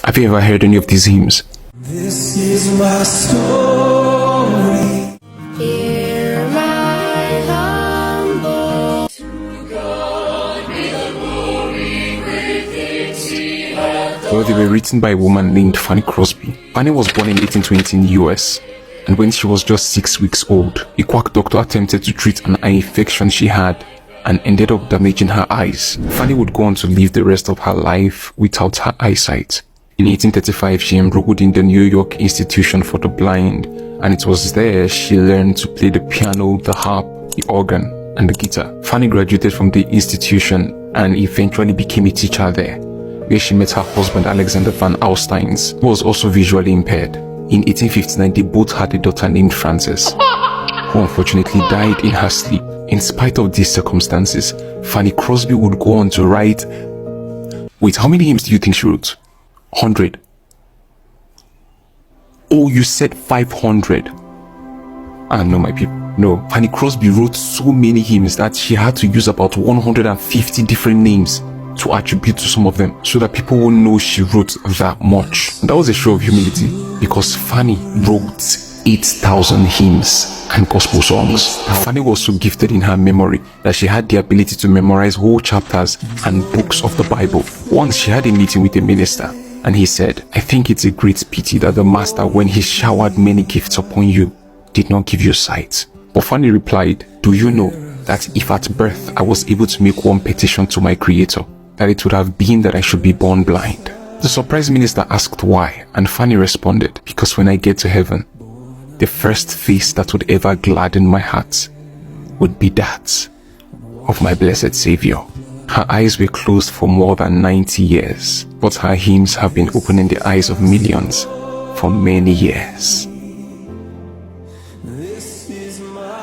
Have you ever heard any of these hymns? This is my story. Hear my humble. To God be the glory, great things He hath done. Well, they were written by a woman named Fanny Crosby. Fanny was born in 1820 in the US, and when she was just 6 weeks old, a quack doctor attempted to treat an eye infection she had and ended up damaging her eyes. Fanny would go on to live the rest of her life without her eyesight. In 1835, she enrolled in the New York Institution for the Blind, and it was there she learned to play the piano, the harp, the organ, and the guitar. Fanny graduated from the institution and eventually became a teacher there, where she met her husband Alexander Van Alstynes, who was also visually impaired. In 1859, they both had a daughter named Frances, who unfortunately died in her sleep. In spite of these circumstances, Fanny Crosby would go on to write... Wait, how many hymns do you think she wrote? 100. Oh, you said 500. No, my people. No, Fanny Crosby wrote so many hymns that she had to use about 150 different names to attribute to some of them, so that people won't know she wrote that much. And that was a show of humility, because Fanny wrote 8,000 hymns and gospel songs. Fanny was so gifted in her memory that she had the ability to memorize whole chapters and books of the Bible. Once she had a meeting with a minister, and he said, "I think it's a great pity that the master, when he showered many gifts upon you, did not give you sight." But Fanny replied, "Do you know that if at birth I was able to make one petition to my creator, that it would have been that I should be born blind?" The surprised minister asked why, and Fanny responded, "Because when I get to heaven, the first face that would ever gladden my heart would be that of my blessed Savior." Her eyes were closed for more than 90 years, but her hymns have been opening the eyes of millions for many years. This is my